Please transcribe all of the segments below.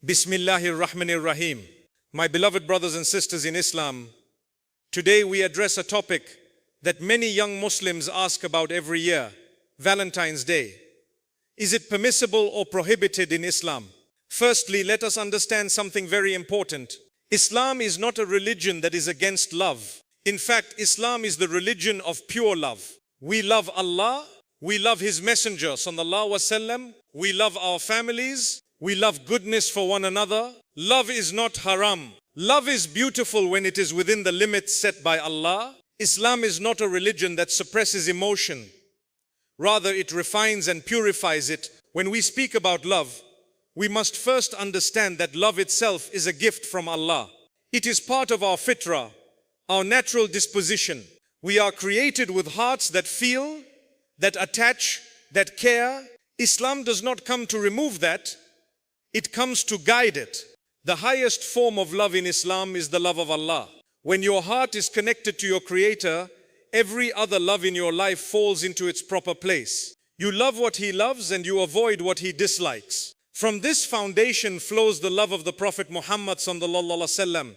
Bismillahir Rahmanir Rahim. My beloved brothers and sisters in Islam, today we address a topic that many young Muslims ask about every year, Valentine's Day. Is it permissible or prohibited in Islam? Firstly, let us understand something very important. Islam is not a religion that is against love. In fact, Islam is the religion of pure love. We love Allah, we love His Messenger, sallallahu alaihi wasallam, we love our families, we love goodness for one another. Love is not haram. Love is beautiful when it is within the limits set by Allah. Islam is not a religion that suppresses emotion. Rather, it refines and purifies it. When we speak about love, we must first understand that love itself is a gift from Allah. It is part of our fitrah, our natural disposition. We are created with hearts that feel, that attach, that care. Islam does not come to remove that. It comes to guide it. The highest form of love in Islam is the love of Allah. When your heart is connected to your Creator, every other love in your life falls into its proper place. You love what He loves and you avoid what He dislikes. From this foundation flows the love of the Prophet Muhammad sallallahu alaihi wasallam,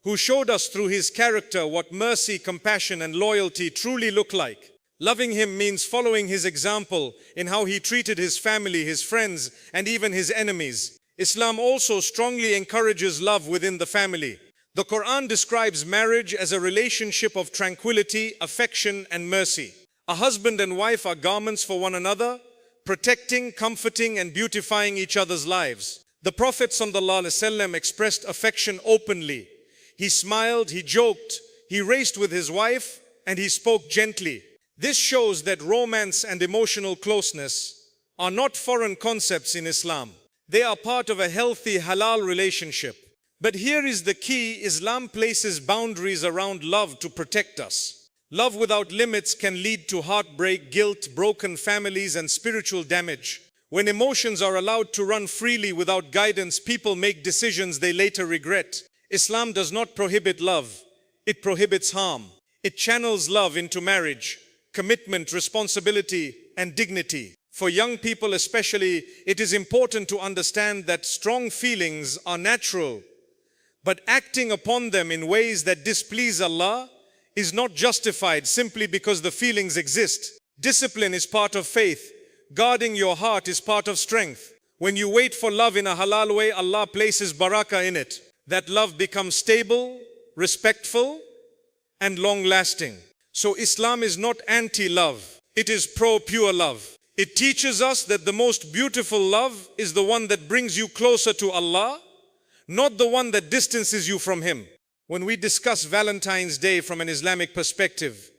who showed us through his character what mercy, compassion and loyalty truly look like. Loving him means following his example in how he treated his family, his friends, and even his enemies. Islam also strongly encourages love within the family. The Quran describes marriage as a relationship of tranquility, affection, and mercy. A husband and wife are garments for one another, protecting, comforting, and beautifying each other's lives. The Prophet ﷺ expressed affection openly. He smiled, he joked, he raced with his wife, and he spoke gently. This shows that romance and emotional closeness are not foreign concepts in Islam. They are part of a healthy halal relationship. But here is the key: Islam places boundaries around love to protect us. Love without limits can lead to heartbreak, guilt, broken families, and spiritual damage. When emotions are allowed to run freely without guidance, people make decisions they later regret. Islam does not prohibit love. It prohibits harm. It channels love into marriage, commitment, responsibility, and dignity. For young people especially, it is important to understand that strong feelings are natural, but acting upon them in ways that displease Allah is not justified simply because the feelings exist. Discipline is part of faith. Guarding your heart is part of strength. When you wait for love in a halal way, Allah places barakah in it. That love becomes stable, respectful, and long-lasting. So Islam is not anti-love. It is pro-pure love. It teaches us that the most beautiful love is the one that brings you closer to Allah, not the one that distances you from Him. When we discuss Valentine's Day from an Islamic perspective,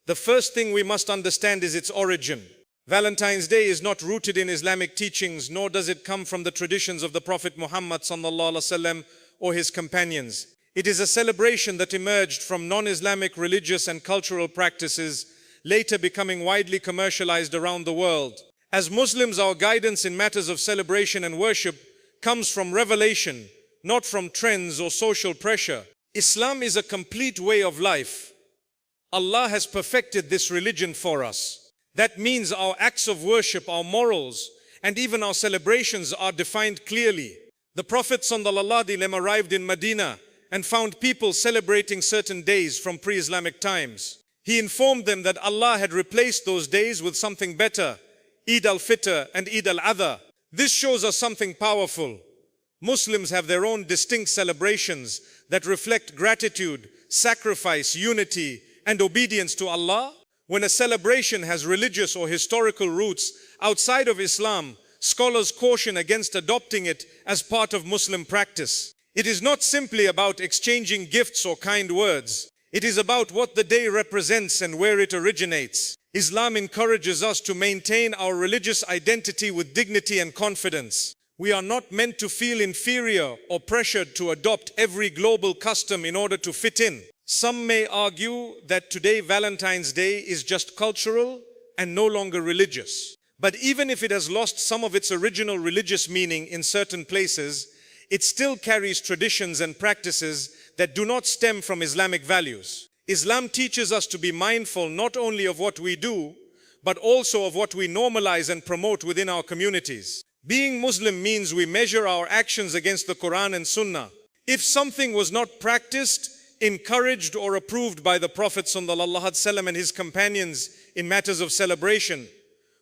the first thing we must understand is its origin. Valentine's Day is not rooted in Islamic teachings, nor does it come from the traditions of the Prophet Muhammad sallallahu alaihi wasallam or his companions. It is a celebration that emerged from non-Islamic religious and cultural practices, later becoming widely commercialized around the world. As Muslims, our guidance in matters of celebration and worship comes from revelation, not from trends or social pressure. Islam is a complete way of life. Allah has perfected this religion for us. That means our acts of worship, our morals, and even our celebrations are defined clearly. The Prophet ﷺ arrived in Medina and found people celebrating certain days from pre-Islamic times. He informed them that Allah had replaced those days with something better, Eid al-Fitr and Eid al-Adha. This shows us something powerful. Muslims have their own distinct celebrations that reflect gratitude, sacrifice, unity, and obedience to Allah. When a celebration has religious or historical roots outside of Islam, scholars caution against adopting it as part of Muslim practice. It is not simply about exchanging gifts or kind words. It is about what the day represents and where it originates. Islam encourages us to maintain our religious identity with dignity and confidence. We are not meant to feel inferior or pressured to adopt every global custom in order to fit in. Some may argue that today Valentine's Day is just cultural and no longer religious. But even if it has lost some of its original religious meaning in certain places, it still carries traditions and practices that do not stem from Islamic values. Islam teaches us to be mindful not only of what we do, but also of what we normalize and promote within our communities. Being Muslim means we measure our actions against the Quran and Sunnah. If something was not practiced, encouraged or approved by the Prophet ﷺ and his companions in matters of celebration,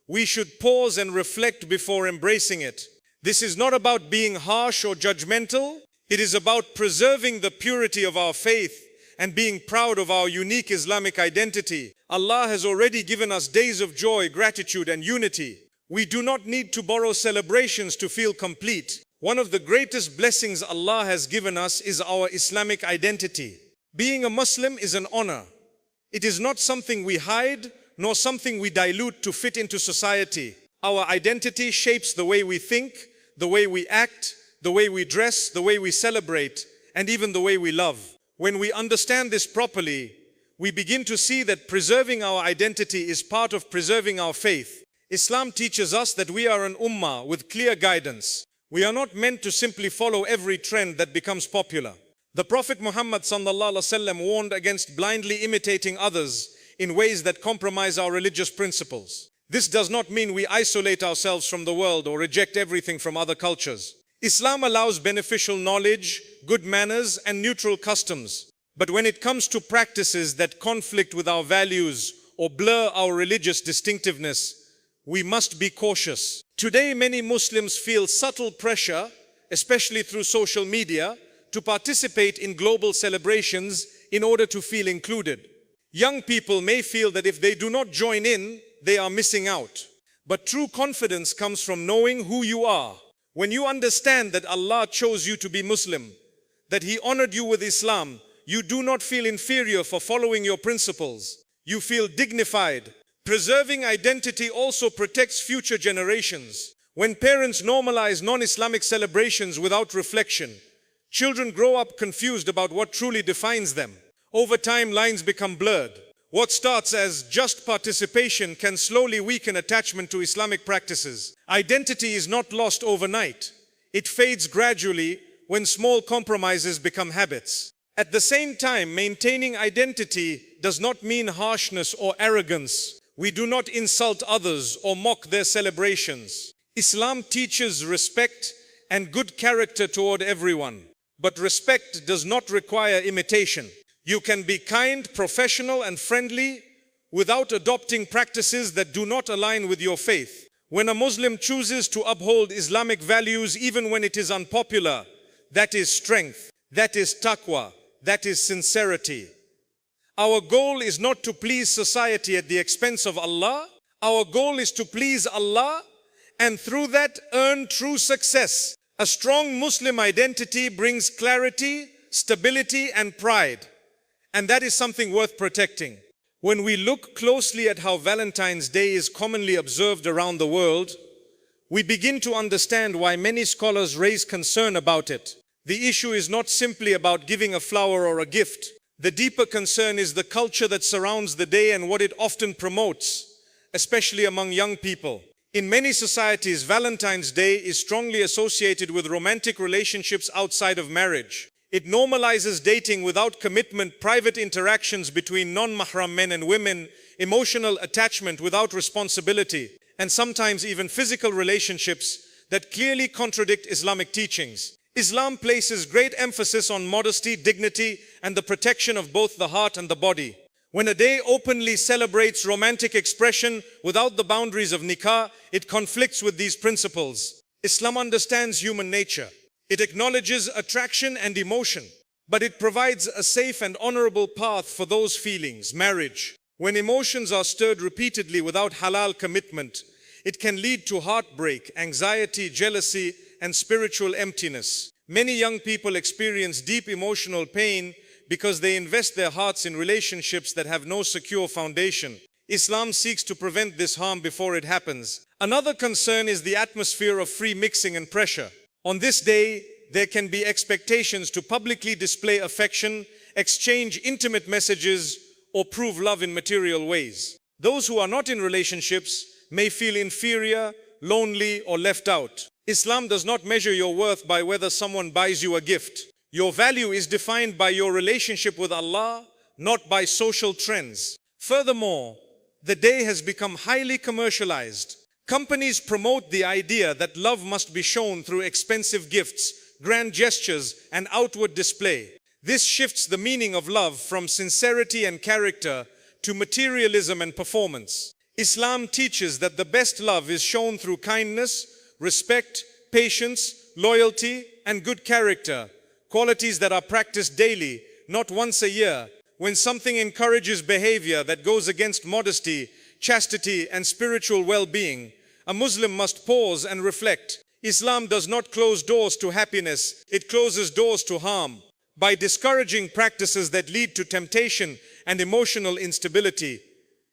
we should pause and reflect before embracing it. This is not about being harsh or judgmental. It is about preserving the purity of our faith and being proud of our unique Islamic identity. Allah has already given us days of joy, gratitude and unity. We do not need to borrow celebrations to feel complete. One of the greatest blessings Allah has given us is our Islamic identity. Being a Muslim is an honor. It is not something we hide, nor something we dilute to fit into society. Our identity shapes the way we think, the way we act, the way we dress, the way we celebrate, and even the way we love. When we understand this properly, we begin to see that preserving our identity is part of preserving our faith. Islam teaches us that we are an ummah with clear guidance. We are not meant to simply follow every trend that becomes popular. The Prophet Muhammad ﷺ warned against blindly imitating others in ways that compromise our religious principles. This does not mean we isolate ourselves from the world or reject everything from other cultures. Islam allows beneficial knowledge, good manners, and neutral customs. But when it comes to practices that conflict with our values or blur our religious distinctiveness, we must be cautious. Today, many Muslims feel subtle pressure, especially through social media, to participate in global celebrations in order to feel included. Young people may feel that if they do not join in, they are missing out. But true confidence comes from knowing who you are. When you understand that Allah chose you to be Muslim, that He honored you with Islam, you do not feel inferior for following your principles. You feel dignified. Preserving identity also protects future generations. When parents normalize non-Islamic celebrations without reflection, children grow up confused about what truly defines them. Over time, lines become blurred. What starts as just participation can slowly weaken attachment to Islamic practices. Identity is not lost overnight. It fades gradually when small compromises become habits. At the same time, maintaining identity does not mean harshness or arrogance. We do not insult others or mock their celebrations. Islam teaches respect and good character toward everyone. But respect does not require imitation. You can be kind, professional, and friendly without adopting practices that do not align with your faith. When a Muslim chooses to uphold Islamic values even when it is unpopular, that is strength, that is taqwa, that is sincerity. Our goal is not to please society at the expense of Allah. Our goal is to please Allah and through that earn true success. A strong Muslim identity brings clarity, stability, and pride. And that is something worth protecting. When we look closely at how Valentine's Day is commonly observed around the world, we begin to understand why many scholars raise concern about it. The issue is not simply about giving a flower or a gift. The deeper concern is the culture that surrounds the day and what it often promotes, especially among young people. In many societies, Valentine's Day is strongly associated with romantic relationships outside of marriage. It normalizes dating without commitment, private interactions between non-mahram men and women, emotional attachment without responsibility, and sometimes even physical relationships that clearly contradict Islamic teachings. Islam places great emphasis on modesty, dignity, and the protection of both the heart and the body. When a day openly celebrates romantic expression without the boundaries of nikah, it conflicts with these principles. Islam understands human nature. It acknowledges attraction and emotion, but it provides a safe and honorable path for those feelings, marriage. When emotions are stirred repeatedly without halal commitment, it can lead to heartbreak, anxiety, jealousy, and spiritual emptiness. Many young people experience deep emotional pain because they invest their hearts in relationships that have no secure foundation. Islam seeks to prevent this harm before it happens. Another concern is the atmosphere of free mixing and pressure. On this day, there can be expectations to publicly display affection, exchange intimate messages, or prove love in material ways. Those who are not in relationships may feel inferior, lonely, or left out. Islam does not measure your worth by whether someone buys you a gift. Your value is defined by your relationship with Allah, not by social trends. Furthermore, the day has become highly commercialized. Companies promote the idea that love must be shown through expensive gifts, grand gestures, and outward display. This shifts the meaning of love from sincerity and character to materialism and performance. Islam teaches that the best love is shown through kindness, respect, patience, loyalty, and good character, qualities that are practiced daily, not once a year, when something encourages behavior that goes against modesty, chastity, and spiritual well-being. A Muslim must pause and reflect. Islam does not close doors to happiness, it closes doors to harm. By discouraging practices that lead to temptation and emotional instability,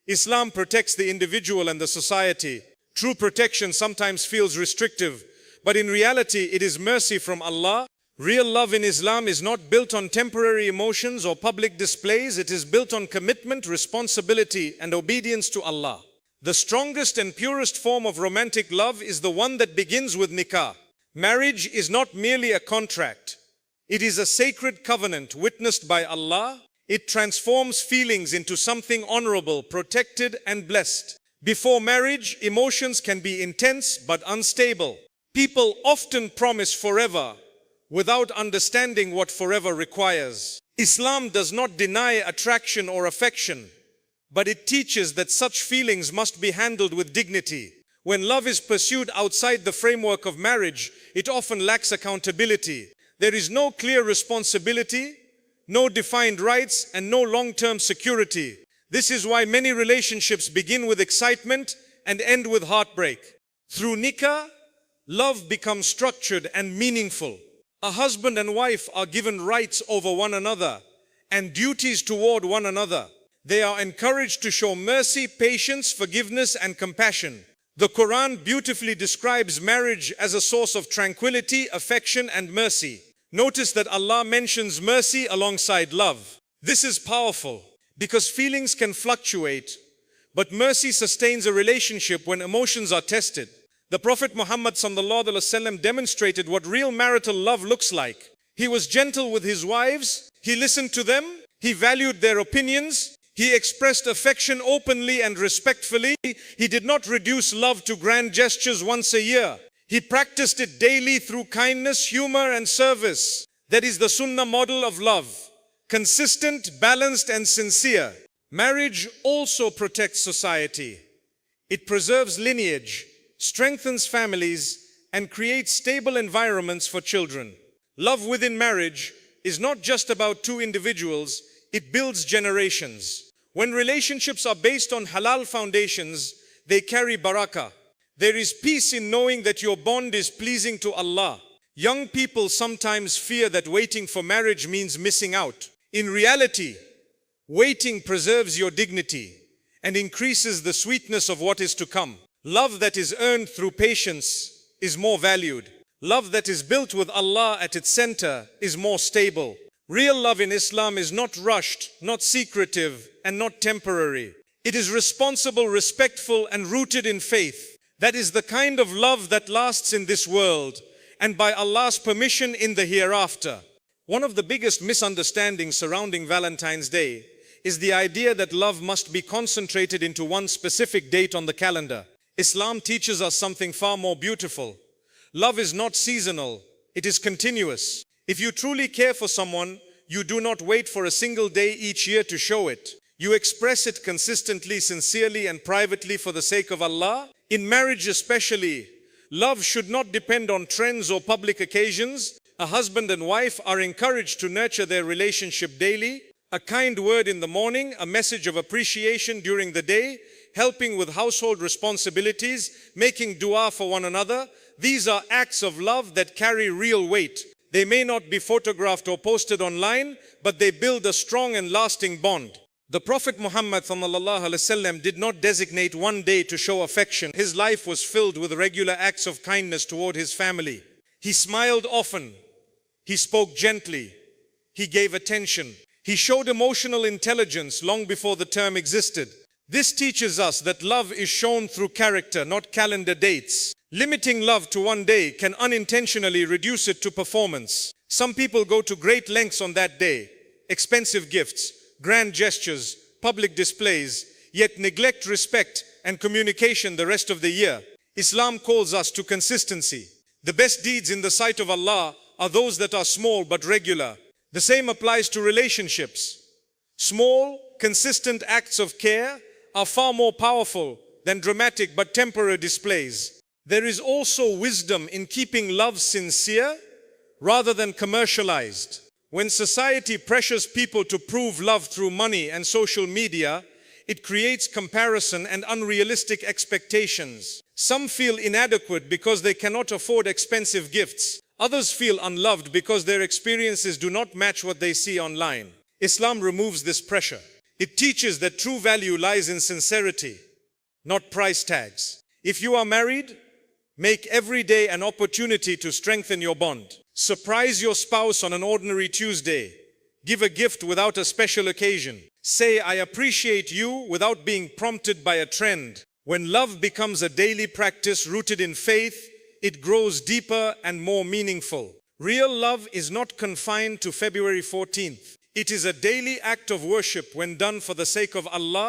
Islam protects the individual and the society. True protection sometimes feels restrictive, but in reality it is mercy from Allah. Real love in Islam is not built on temporary emotions or public displays, it is built on commitment, responsibility, and obedience to Allah. The strongest and purest form of romantic love is the one that begins with nikah. Marriage is not merely a contract. It is a sacred covenant witnessed by Allah. It transforms feelings into something honorable, protected, and blessed. Before marriage, emotions can be intense but unstable. People often promise forever without understanding what forever requires. Islam does not deny attraction or affection, but it teaches that such feelings must be handled with dignity. When love is pursued outside the framework of marriage, it often lacks accountability. There is no clear responsibility, no defined rights, and no long-term security. This is why many relationships begin with excitement and end with heartbreak. Through nikah, love becomes structured and meaningful. A husband and wife are given rights over one another and duties toward one another. They are encouraged to show mercy, patience, forgiveness, and compassion. The Quran beautifully describes marriage as a source of tranquility, affection, and mercy. Notice that Allah mentions mercy alongside love. This is powerful because feelings can fluctuate, but mercy sustains a relationship when emotions are tested. The Prophet Muhammad ﷺ demonstrated what real marital love looks like. He was gentle with his wives, he listened to them, he valued their opinions, he expressed affection openly and respectfully. He did not reduce love to grand gestures once a year. He practiced it daily through kindness, humor, and service. That is the Sunnah model of love. Consistent, balanced, and sincere. Marriage also protects society. It preserves lineage, strengthens families, and creates stable environments for children. Love within marriage is not just about two individuals, it builds generations. When relationships are based on halal foundations, they carry barakah. There is peace in knowing that your bond is pleasing to Allah. Young people sometimes fear that waiting for marriage means missing out. In reality, waiting preserves your dignity and increases the sweetness of what is to come. Love that is earned through patience is more valued. Love that is built with Allah at its center is more stable. Real love in Islam is not rushed, not secretive, and not temporary. It is responsible, respectful, and rooted in faith. That is the kind of love that lasts in this world and by Allah's permission in the hereafter. One of the biggest misunderstandings surrounding Valentine's Day is the idea that love must be concentrated into one specific date on the calendar. Islam teaches us something far more beautiful. Love is not seasonal, it is continuous. If you truly care for someone, you do not wait for a single day each year to show it. You express it consistently, sincerely, and privately for the sake of Allah. In marriage especially, love should not depend on trends or public occasions. A husband and wife are encouraged to nurture their relationship daily. A kind word in the morning, a message of appreciation during the day, helping with household responsibilities, making dua for one another. These are acts of love that carry real weight. They may not be photographed or posted online, but they build a strong and lasting bond. The Prophet Muhammad ﷺ did not designate one day to show affection. His life was filled with regular acts of kindness toward his family. He smiled often. He spoke gently. He gave attention. He showed emotional intelligence long before the term existed. This teaches us that love is shown through character, not calendar dates. Limiting love to one day can unintentionally reduce it to performance. Some people go to great lengths on that day, expensive gifts, grand gestures, public displays, yet neglect respect and communication the rest of the year. Islam calls us to consistency. The best deeds in the sight of Allah are those that are small but regular. The same applies to relationships. Small, consistent acts of care are far more powerful than dramatic but temporary displays. There is also wisdom in keeping love sincere rather than commercialized. When society pressures people to prove love through money and social media, it creates comparison and unrealistic expectations. Some feel inadequate because they cannot afford expensive gifts. Others feel unloved because their experiences do not match what they see online. Islam removes this pressure. It teaches that true value lies in sincerity, not price tags. If you are married, make every day an opportunity to strengthen your bond. Surprise your spouse on an ordinary Tuesday. Give a gift without a special occasion. Say, "I appreciate you," without being prompted by a trend. When love becomes a daily practice rooted in faith, it grows deeper and more meaningful. Real love is not confined to February 14th. It is a daily act of worship when done for the sake of Allah.